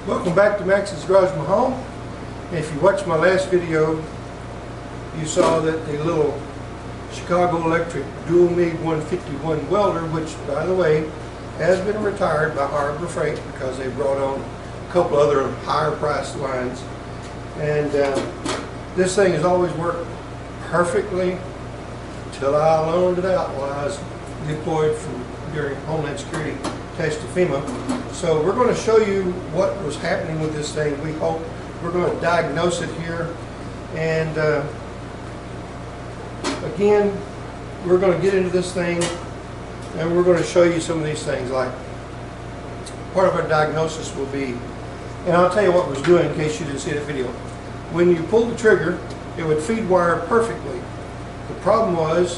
Welcome back to MaxsGarajMahal. If you watched my last video, you saw that the little Chicago Electric Dual Mig 151 welder, which by the way has been retired by Harbor Freight because they brought on a couple other higher priced lines, and this thing has always worked perfectly till I loaned it out while I was deployed during Homeland Security test to FEMA. So we're going to show you what was happening with this thing. We hope we're going to diagnose it here, and again we're going to get into this thing and we're going to show you some of these things. Like part of our diagnosis will be, and I'll tell you what it was doing in case you didn't see the video. When you pulled the trigger, it would feed wire perfectly. The problem was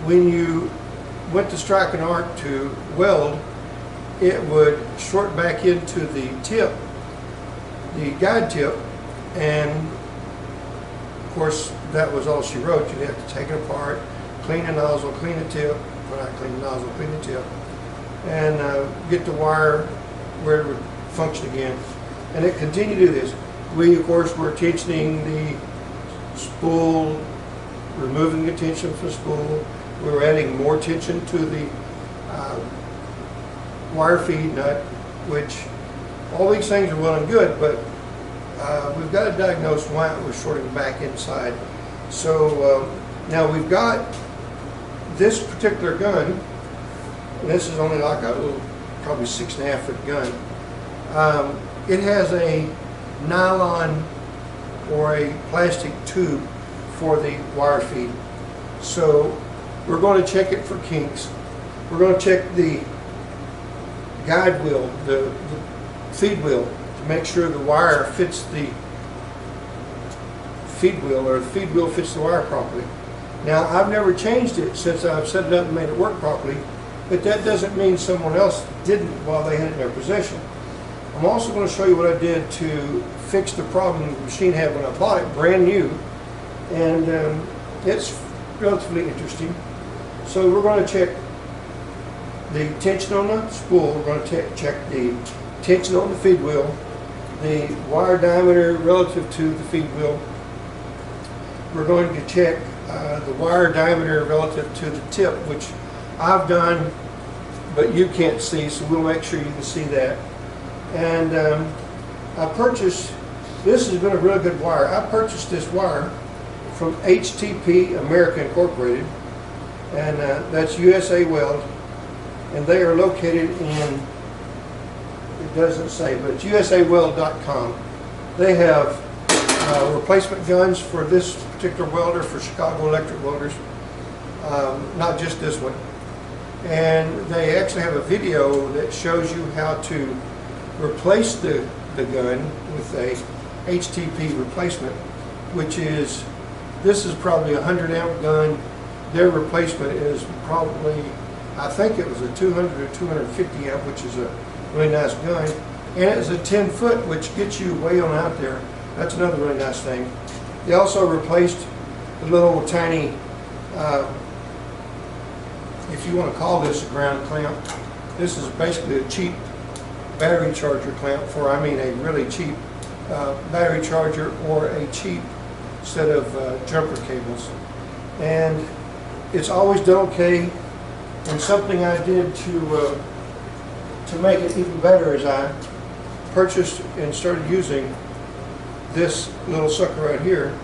when you went to strike an arc to weld, it would short back into the tip, the guide tip, and of course that was all she wrote. You'd have to take it apart, clean the nozzle, clean the tip, well, not clean the nozzle, clean the tip, and get the wire where it would function again. And it continued to do this. We of course were tensioning the spool, removing the tension from the spool. We were adding more tension to the wire feed nut, which all these things are well and good, but we've got to diagnose why it was shorting back inside. So now we've got this particular gun, and this is only like a little, probably 6.5 foot gun. It has a nylon or a plastic tube for the wire feed. So we're going to check it for kinks. We're going to check the guide wheel, the feed wheel, to make sure the wire fits the feed wheel, or the feed wheel fits the wire properly. Now I've never changed it since I've set it up and made it work properly, but that doesn't mean someone else didn't while they had it in their possession. I'm also going to show you what I did to fix the problem the machine had when I bought it brand new, and it's relatively interesting. So we're going to check the tension on the spool, we're going to check the tension on the feed wheel, the wire diameter relative to the feed wheel. We're going to check the wire diameter relative to the tip, which I've done but you can't see, so we'll make sure you can see that. And I purchased, this has been a really good wire. I purchased this wire from HTP America Incorporated, and that's USA Weld, and they are located in, it doesn't say, but it's usaweld.com. They have replacement guns for this particular welder, for Chicago Electric welders, not just this one. And they actually have a video that shows you how to replace the gun with a HTP replacement, which is, this is probably a 100 amp gun. Their replacement is probably, I think it was a 200 or 250 amp, which is a really nice gun. And it's a 10 foot, which gets you way on out there. That's another really nice thing. They also replaced the little tiny, if you want to call this a ground clamp, this is basically a cheap battery charger clamp for, I mean a really cheap battery charger or a cheap set of jumper cables. And it's always done okay. And something I did to make it even better is I purchased and started using this little sucker right here.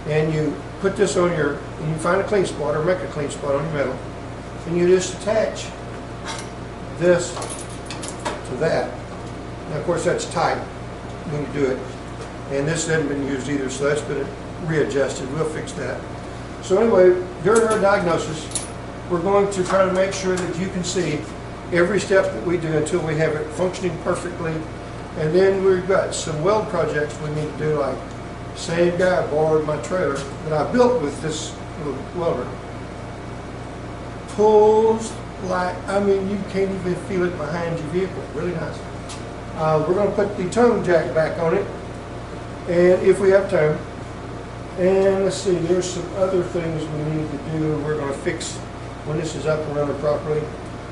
And you put this on your, and you find a clean spot or make a clean spot on your metal, and you just attach this to that. Now of course that's tight when you do it, and this hasn't been used either, so that's been readjusted. We'll fix that. So anyway, during our diagnosis, we're going to try to make sure that you can see every step that we do until we have it functioning perfectly. And then we've got some weld projects we need to do, like same guy borrowed my trailer that I built with this little welder. Pulls like, I mean, you can't even feel it behind your vehicle. Really nice. We're going to put the tongue jack back on it, and if we have time. And let's see, there's some other things we need to do. We're going to fix when this is up and running properly.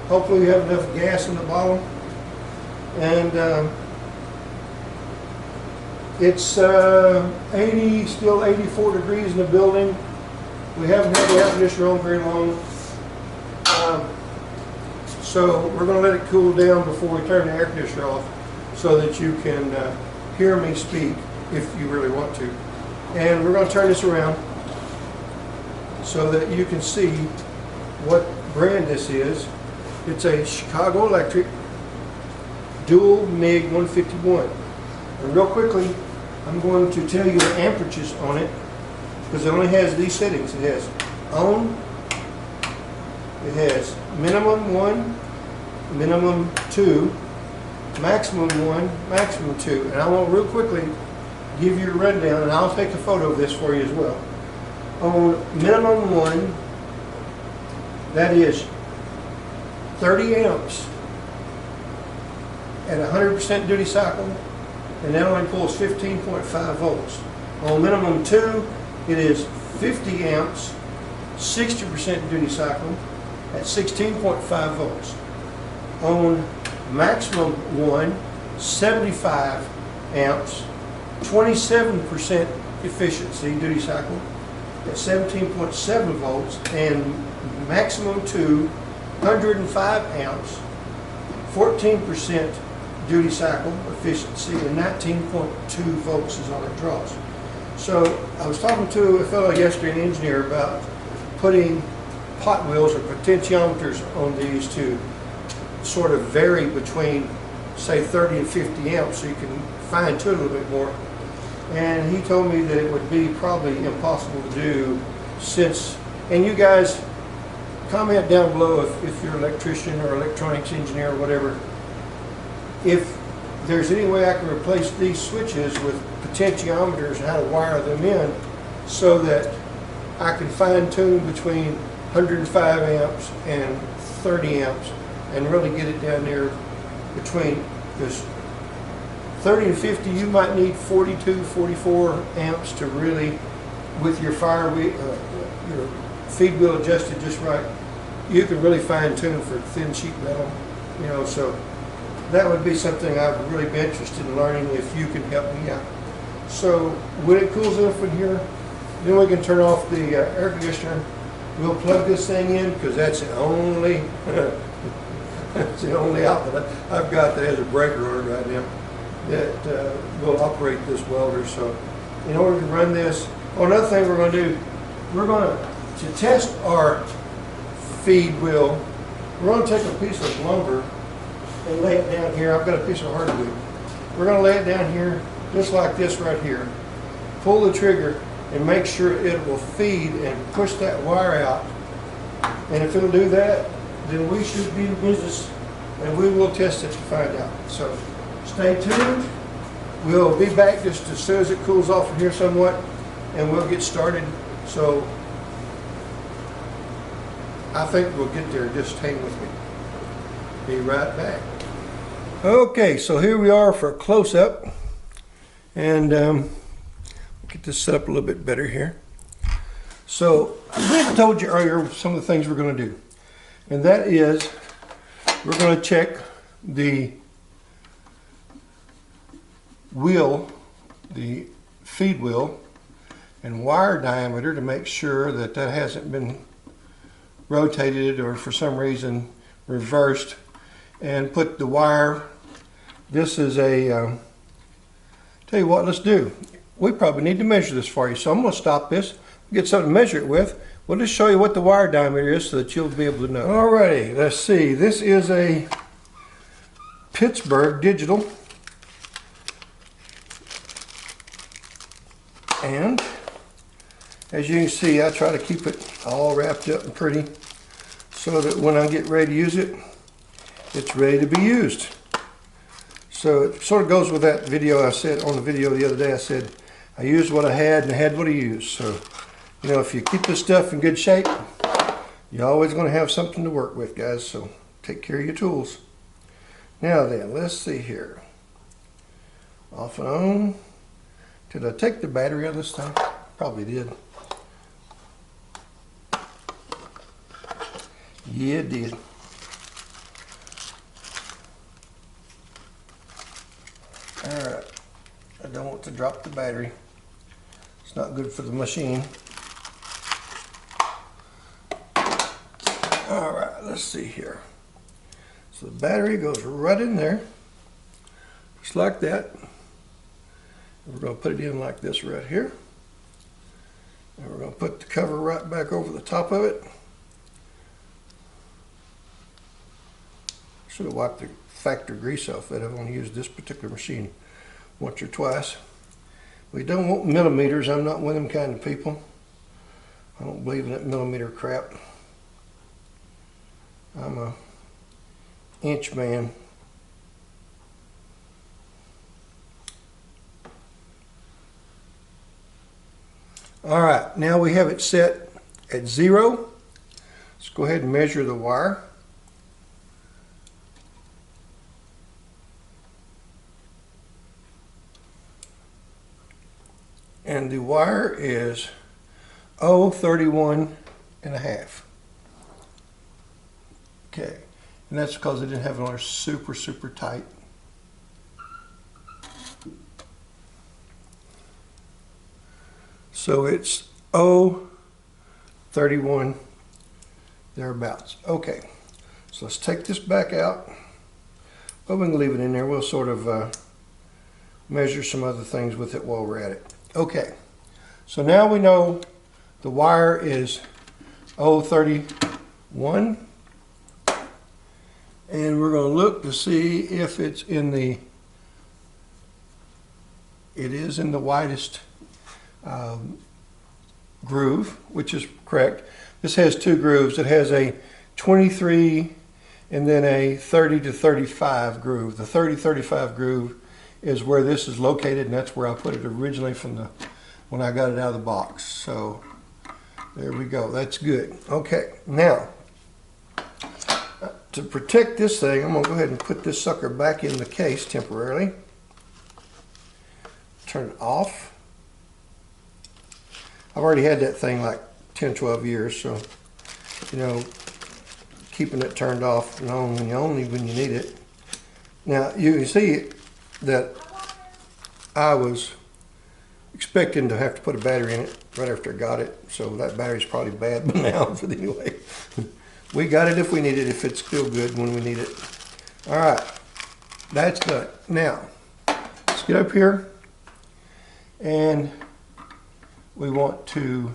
Hopefully we have enough gas in the bottle. And it's still 84 degrees in the building. We haven't had the air conditioner on very long. So we're going to let it cool down before we turn the air conditioner off so that you can hear me speak if you really want to. And we're going to turn this around so that you can see what brand this is. It's a Chicago Electric Dual Mig 151. And real quickly, I'm going to tell you the amperages on it because it only has these settings. It has on, it has minimum 1, minimum 2, maximum 1, maximum 2. And I want to real quickly give you a rundown, and I'll take a photo of this for you as well. On minimum 1, that is 30 amps at 100% duty cycle, and that only pulls 15.5 volts. On minimum 2, it is 50 amps, 60% duty cycle at 16.5 volts. On maximum 1, 75 amps, 27% efficiency duty cycle at 17.7 volts, and maximum 2, 105 amps, 14% duty cycle efficiency, and 19.2 volts is all it draws. So I was talking to a fellow yesterday, an engineer, about putting pot wheels or potentiometers on these to sort of vary between, say, 30 and 50 amps, so you can fine tune a little bit more. And he told me that it would be probably impossible to do, since, and you guys comment down below if you're an electrician or electronics engineer or whatever, if there's any way I can replace these switches with potentiometers and how to wire them in so that I can fine tune between 105 amps and 30 amps and really get it down there between, because 30 and 50 you might need 42, 44 amps to really, with your your feed wheel adjusted just right, you can really fine tune for thin sheet metal, you know. So that would be something I would really be interested in learning if you can help me out. So when it cools enough in here, then we can turn off the air conditioner. We'll plug this thing in because that's the only that's the only outlet I've got that has a breaker on it right now that will operate this welder. So in order to run this, another thing we're going to do, we're going to test our feed wheel. We're going to take a piece of lumber and lay it down here. I've got a piece of hardwood. We're going to lay it down here just like this right here. Pull the trigger and make sure it will feed and push that wire out. And if it'll do that, then we should be in business, and we will test it to find out. So stay tuned. We'll be back just as soon as it cools off from here somewhat, and we'll get started. So I think we'll get there. Just hang with me. Be right back. Okay, so here we are for a close-up, and get this set up a little bit better here. So I believe I told you earlier some of the things we're going to do, and that is we're going to check the wheel, the feed wheel, and wire diameter to make sure that that hasn't been rotated or for some reason reversed, and put the wire. This is a tell you what, let's do, we probably need to measure this for you, so I'm going to stop this, get something to measure it with. We'll just show you what the wire diameter is so that you'll be able to know. Alrighty, let's see, this is a Pittsburgh digital, and as you can see, I try to keep it all wrapped up and pretty so that when I get ready to use it, it's ready to be used. So it sort of goes with that video I said on the video the other day. I said I used what I had and I had what I used. So, you know, if you keep this stuff in good shape, you're always going to have something to work with, guys. So take care of your tools. Now then, let's see here. Off and on. Did I take the battery out of this thing? Probably did. Yeah, it did. Alright, I don't want to drop the battery. It's not good for the machine. Alright, let's see here. So the battery goes right in there, just like that. We're going to put it in like this right here. And we're going to put the cover right back over the top of it. Should have wiped the factory grease off that. I've only used this particular machine once or twice. We don't want millimeters. I'm not one of them kind of people. I don't believe in that millimeter crap. I'm a inch man. All right, now we have it set at 0. Let's go ahead and measure the wire. And the wire is 31.5. Okay, and that's because I didn't have it on super tight. So it's 31 thereabouts. Okay, so let's take this back out. But we can leave it in there. We'll sort of measure some other things with it while we're at it. Okay, so now we know the wire is 31. And we're going to look to see if it's in the, it is in the widest groove, which is correct. This has 2 grooves. It has a 23 and then a 30 to 35 groove. The 30-35 groove is where this is located, and that's where I put it originally from the, when I got it out of the box. So there we go. That's good. Okay, now to protect this thing, I'm going to go ahead and put this sucker back in the case temporarily. Turn it off. I've already had that thing like 10-12 years, so you know, keeping it turned off and on only when you need it. Now you can see that I was expecting to have to put a battery in it right after I got it, so that battery's probably bad by now, but anyway. We got it if we need it, if it's still good when we need it. All right, that's done. Now, let's get up here, and we want to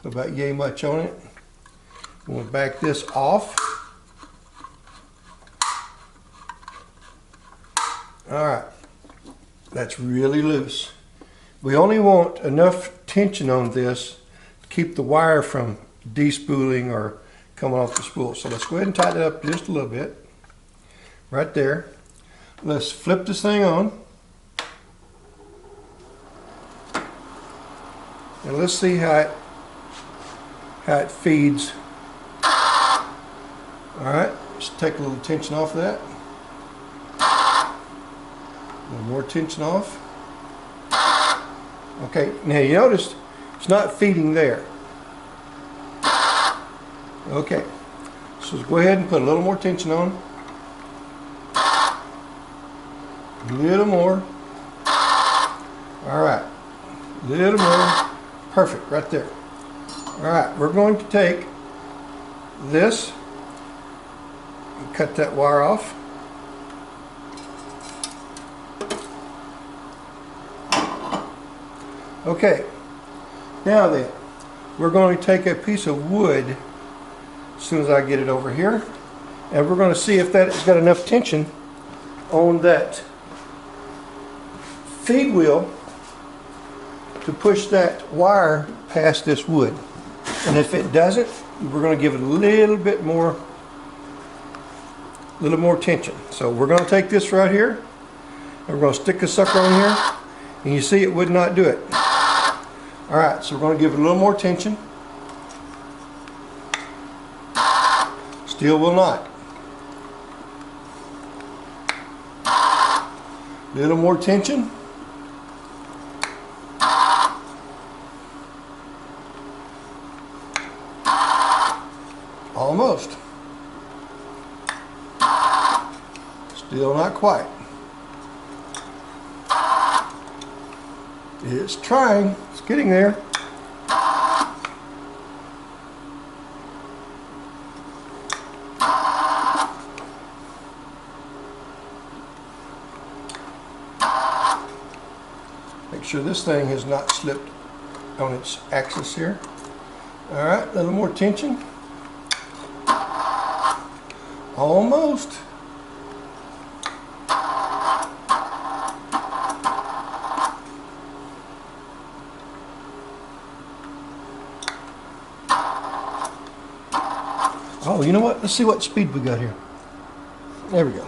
put about yay much on it. We'll back this off. All right, that's really loose. We only want enough tension on this to keep the wire from despooling or coming off the spool. So let's go ahead and tighten it up just a little bit. Right there. Let's flip this thing on. And let's see how it feeds. Alright, just take a little tension off of that. A little more tension off. Okay, now you notice it's not feeding there. Okay, so let's go ahead and put a little more tension on. A little more. All right, a little more. Perfect, right there. All right, we're going to take this and cut that wire off. Okay, now then, we're going to take a piece of wood as soon as I get it over here, and we're going to see if that has got enough tension on that feed wheel to push that wire past this wood. And if it doesn't, we're going to give it a little more tension. So we're going to take this right here, and we're going to stick the sucker on here, and you see it would not do it. All right, so we're going to give it a little more tension. Still will not. Little more tension. Almost. Still not quite. It's trying. It's getting there. Make sure this thing has not slipped on its axis here. All right, a little more tension. Almost. Oh, you know what? Let's see what speed we got here. There we go.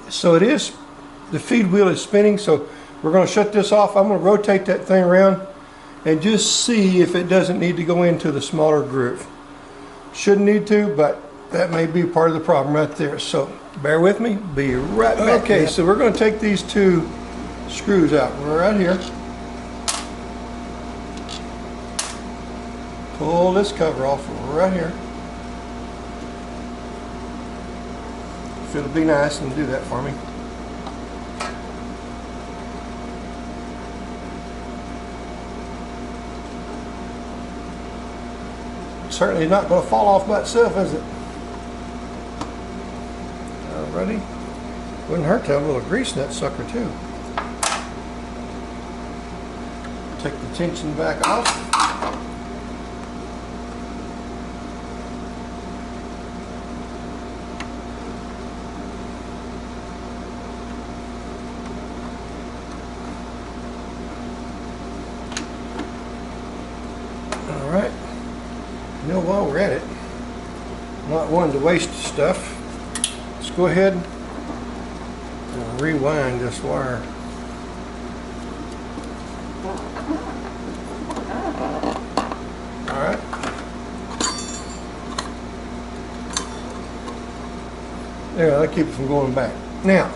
So it is, the feed wheel is spinning, so we're going to shut this off. I'm going to rotate that thing around and just see if it doesn't need to go into the smaller groove. Shouldn't need to, but that may be part of the problem right there. So bear with me, be right back. Okay, so we're going to take these two screws out right here. Pull this cover off right here. If it'll be nice and do that for me. Certainly not going to fall off by itself, is it? Alrighty. Wouldn't hurt to have a little grease in that sucker too. Take the tension back off. Alright. You know, while we're at it, not wanting to waste stuff, let's go ahead and rewind this wire. Alright. There, that'll keep it from going back. Now,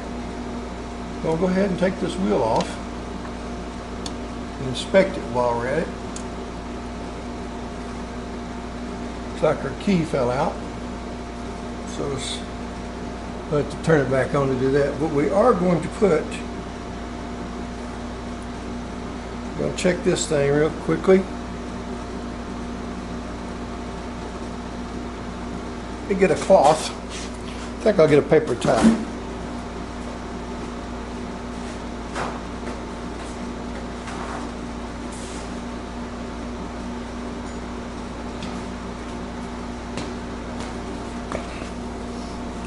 we'll go ahead and take this wheel off and inspect it while we're at it. Looks like our key fell out, so we'll have to turn it back on to do that. But we are going to put, I'm going to check this thing real quickly. Let me get a cloth. I think I'll get a paper towel.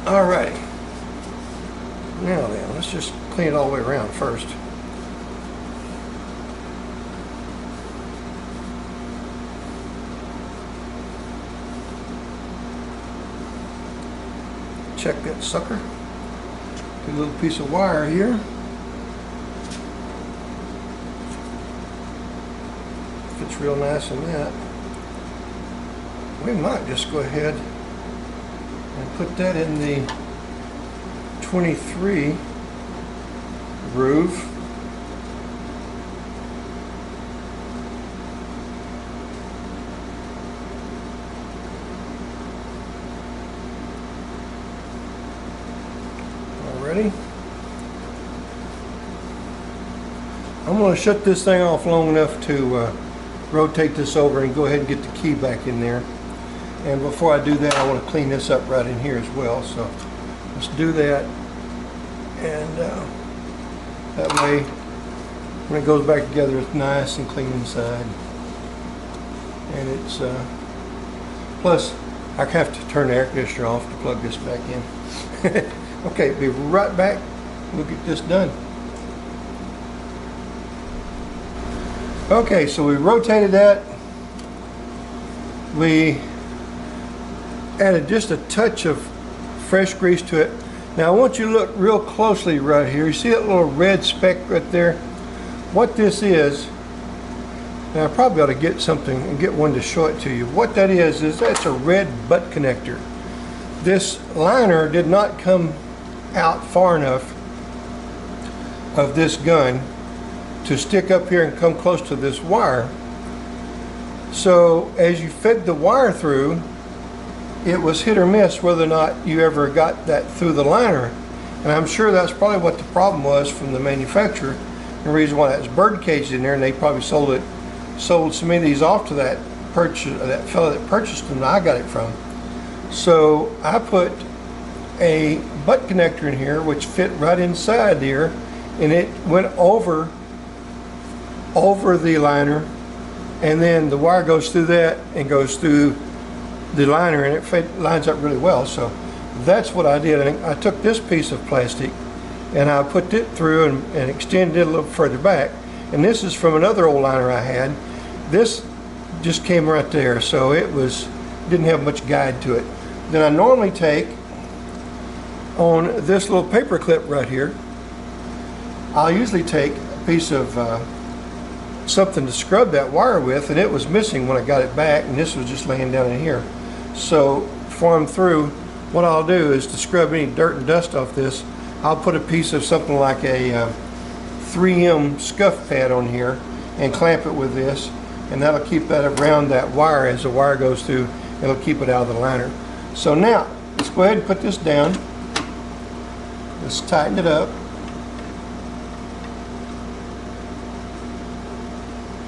Alrighty. Now then, let's just clean it all the way around first. Check that sucker. Get a little piece of wire here. Fits real nice in that. We might just go ahead and put that in the 23 groove. Already. I'm going to shut this thing off long enough to rotate this over and go ahead and get the key back in there. And before I do that, I want to clean this up right in here as well. So let's do that. And that way, when it goes back together, it's nice and clean inside. And it's, plus, I have to turn the air conditioner off to plug this back in. Okay, be right back. We'll get this done. Okay, so we rotated that. We added just a touch of fresh grease to it. Now I want you to look real closely right here. You see that little red speck right there? What this is, now I probably ought to get something and get one to show it to you. What that is that's a red butt connector. This liner did not come out far enough of this gun to stick up here and come close to this wire. So as you fed the wire through, it was hit or miss whether or not you ever got that through the liner. And I'm sure that's probably what the problem was from the manufacturer. The reason why that's bird caged in there, and they probably sold some of these off to that fellow that purchased them that I got it from. So I put a butt connector in here which fit right inside here, and it went over the liner, and then the wire goes through that and goes through the liner, and it lines up really well. So that's what I did. I took this piece of plastic and I put it through and extended it a little further back, and this is from another old liner I had. This just came right there, so it didn't have much guide to it. Then I normally take on this little paper clip right here, I'll usually take a piece of something to scrub that wire with, and it was missing when I got it back, and this was just laying down in here. So before I'm through, what I'll do is to scrub any dirt and dust off this, I'll put a piece of something like a 3M scuff pad on here and clamp it with this, and that'll keep that around that wire. As the wire goes through, it'll keep it out of the liner. So now let's go ahead and put this down. Let's tighten it up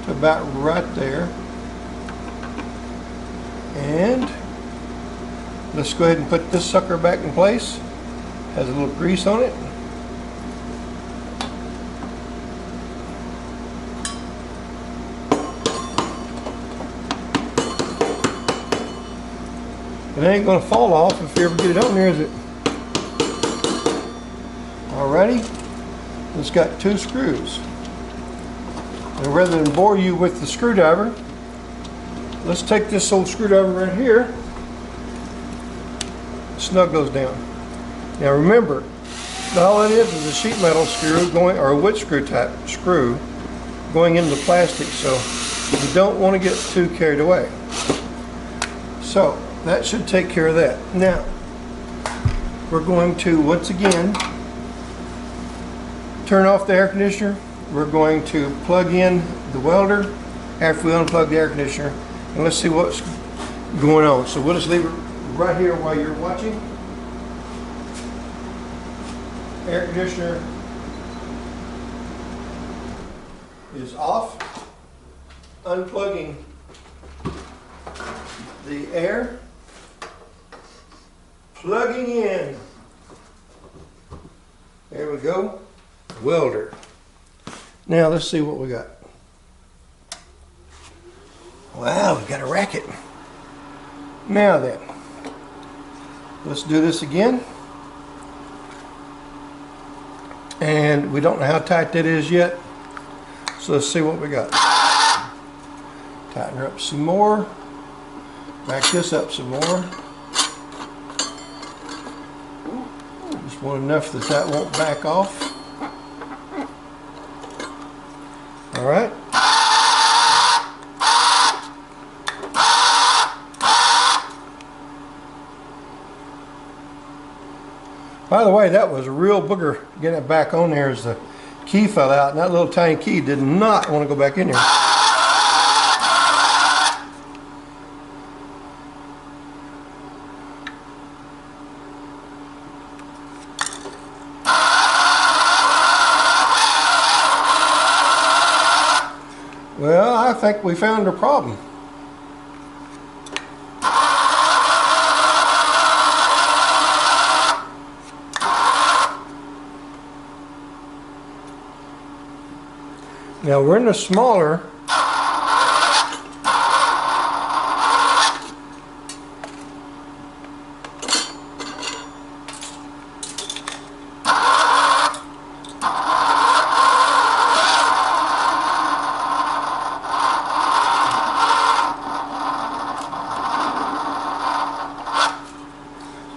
to about right there, and let's go ahead and put this sucker back in place. Has a little grease on it. It ain't gonna fall off if you ever get it on there, is it? Alrighty, it's got 2 screws. And rather than bore you with the screwdriver, let's take this old screwdriver right here, snug those down. Now remember, all it is a sheet metal screw going, or a wood screw type screw going into plastic, so you don't want to get too carried away. So that should take care of that. Now we're going to once again turn off the air conditioner. We're going to plug in the welder after we unplug the air conditioner, and let's see what's going on. So we'll just leave it right here while you're watching. Air conditioner is off. Unplugging the air. Plugging in. There we go. Welder. Now let's see what we got. Wow, we got a racket. Now then, let's do this again. And we don't know how tight that is yet, so let's see what we got. Tighten her up some more. Back this up some more. Just want enough that that won't back off. All right. By the way, that was a real booger getting it back on there as the key fell out, and that little tiny key did not want to go back in there. Well, I think we found a problem. Now we're in a smaller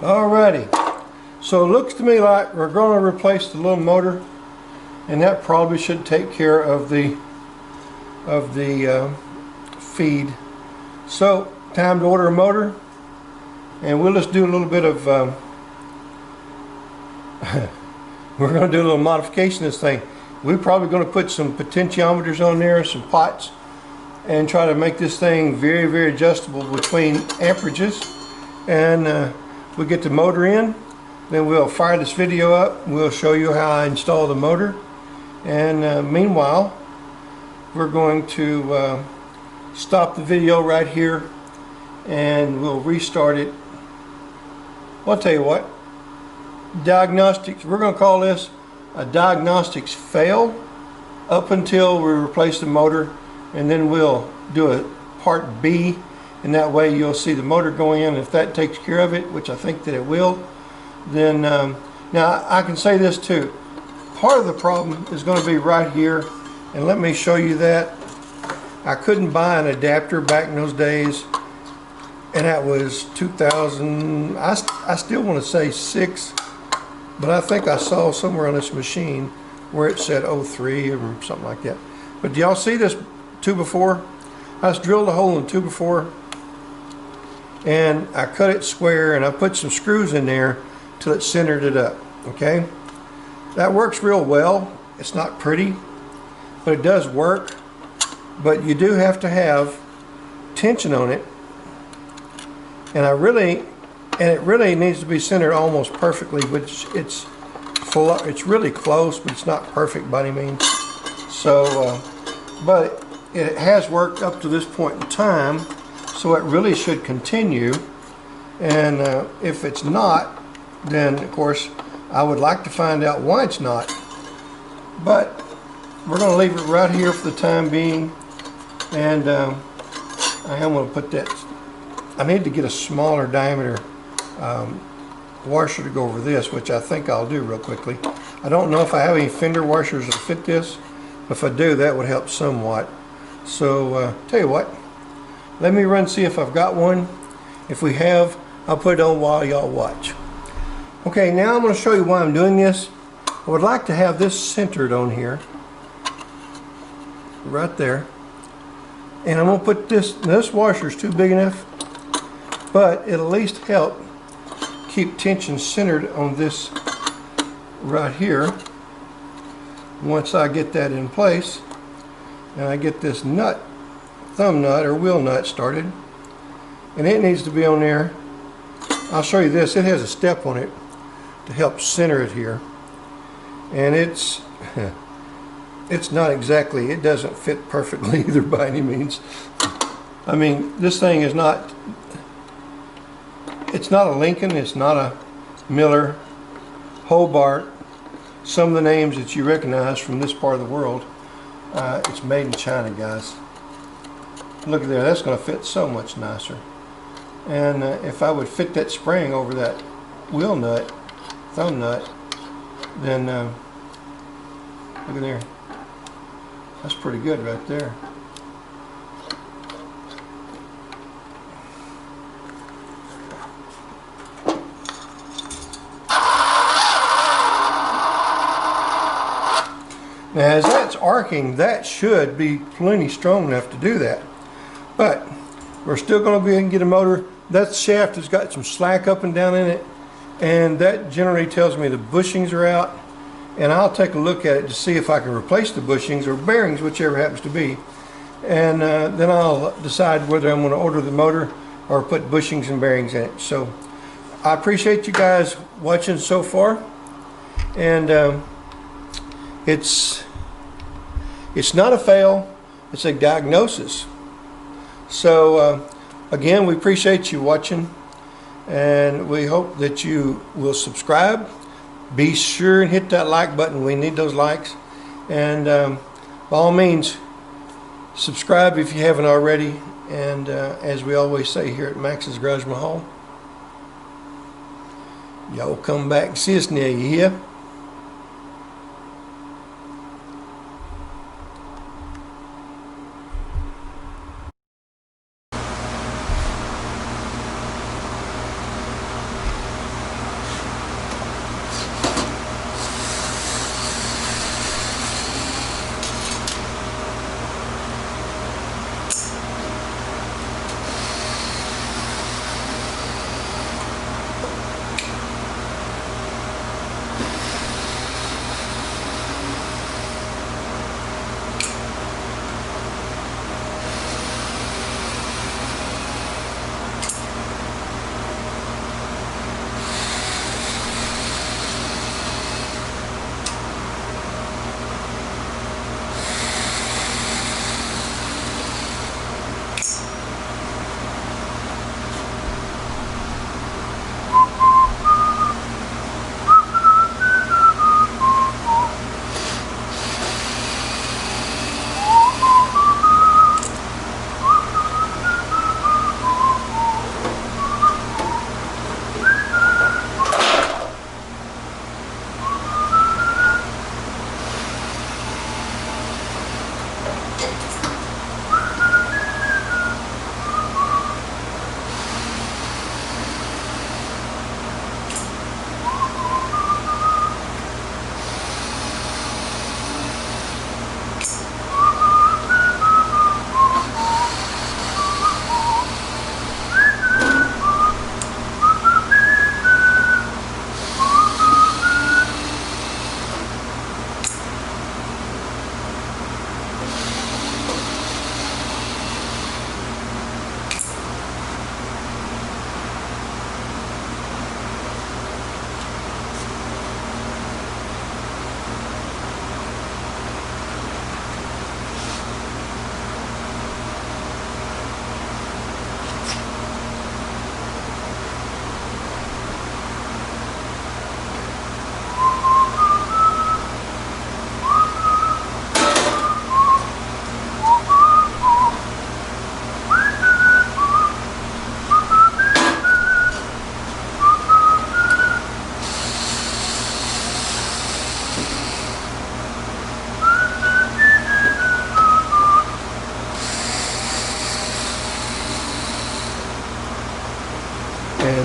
alrighty. So it looks to me like we're going to replace the little motor, and that probably should take care of the feed. So time to order a motor, and we'll just do a little bit of we're going to do a little modification to this thing. We're probably going to put some potentiometers on there, some pots, and try to make this thing very, very adjustable between amperages. And we get the motor in, then we'll fire this video up. We'll show you how I install the motor. And meanwhile, we're going to stop the video right here, and we'll restart it. Well, I'll tell you what, diagnostics, we're going to call this a diagnostics fail up until we replace the motor, and then we'll do a part B, and that way you'll see the motor going in. If that takes care of it, which I think that it will, then now I can say this too, part of the problem is going to be right here, and let me show you that. I couldn't buy an adapter back in those days, and that was 2000, I still want to say 6, but I think I saw somewhere on this machine where it said 03 or something like that. But do y'all see this 2x4? I just drilled a hole in 2x4, and I cut it square, and I put some screws in there till it centered it up. Okay, that works real well. It's not pretty, but it does work. But you do have to have tension on it, and it really needs to be centered almost perfectly, which it's really close, but it's not perfect by any means. So but it has worked up to this point in time, so it really should continue. And if it's not, then of course I would like to find out why it's not, but we're going to leave it right here for the time being. And I am going to put that, I need to get a smaller diameter washer to go over this, which I think I'll do real quickly. I don't know if I have any fender washers that fit this. If I do, that would help somewhat. So tell you what, let me run see if I've got one. If we have, I'll put it on while y'all watch. Okay, now I'm going to show you why I'm doing this. I would like to have this centered on here, right there. And I'm going to put this washer's too big enough, but it'll at least help keep tension centered on this right here. Once I get that in place, and I get this nut, thumb nut or wheel nut started, and it needs to be on there. I'll show you this. It has a step on it to help center it here, and it's not exactly, it doesn't fit perfectly either by any means. I mean, this thing is not, it's not a Lincoln, it's not a Miller, Hobart, some of the names that you recognize from this part of the world. It's made in China, guys. Look at there, that's going to fit so much nicer. And if I would fit that spring over that wheel nut, thumb nut, then look at there. That's pretty good right there. Now as that's arcing, that should be plenty strong enough to do that. But we're still going to go ahead and get a motor. That shaft has got some slack up and down in it, and that generally tells me the bushings are out. And I'll take a look at it to see if I can replace the bushings or bearings, whichever happens to be. And then I'll decide whether I'm going to order the motor or put bushings and bearings in it. So I appreciate you guys watching so far. And it's not a fail, it's a diagnosis. So again, we appreciate you watching, and we hope that you will subscribe. Be sure and hit that like button. We need those likes. And by all means, subscribe if you haven't already. And as we always say here at MaxsGarajMahal, y'all come back and see us now, you hear?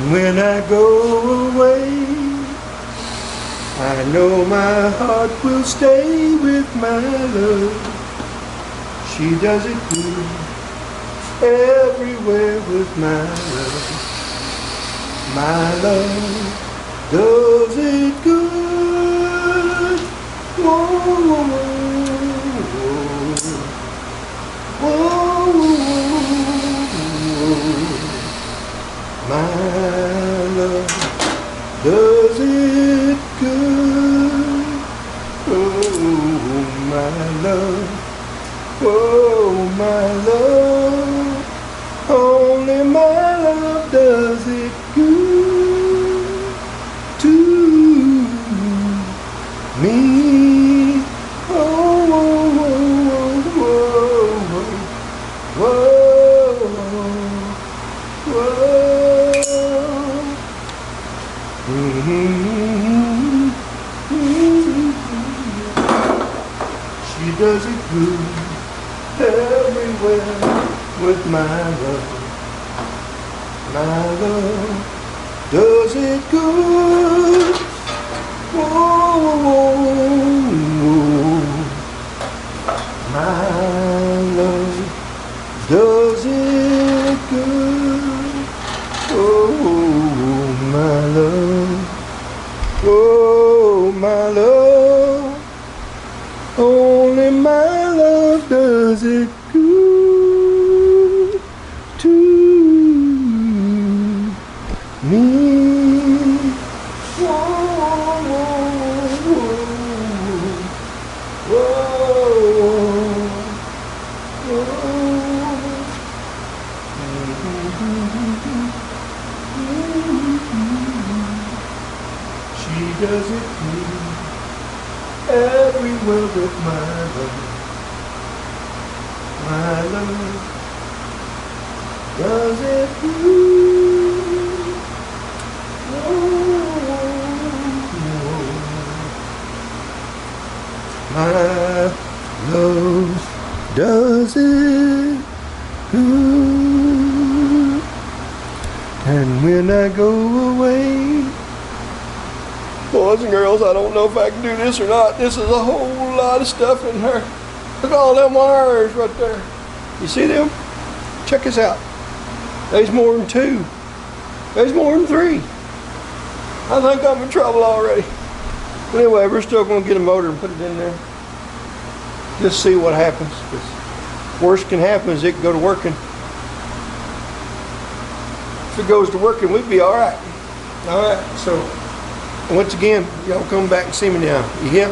And when I go away, I know my heart will stay with my love. She does it good everywhere with my love. My love does it good. Whoa, whoa, whoa, whoa, my love does it good. Oh, my love. Oh, my love. Only my love does it good to me. Oh, whoa, whoa, whoa, whoa, She does it good everywhere with my love. My love does it good. Whoa, whoa, whoa. My love does it good. Oh, my love. Oh, my love. Only my love does it good to me. Whoa, whoa, whoa, She does it good everywhere with my love. My love does it good. My love does it good. And when I go away, boys and girls, I don't know if I can do this or not. This is a whole lot of stuff in here. Look at all them wires right there. You see them? Check this out. There's more than 2. There's more than 3. I think I'm in trouble already. But anyway, we're still going to get a motor and put it in there. Just see what happens. Worst can happen is it can go to working. If it goes to working, we'd be all right. All right, so once again, y'all come back and see me now. You hear?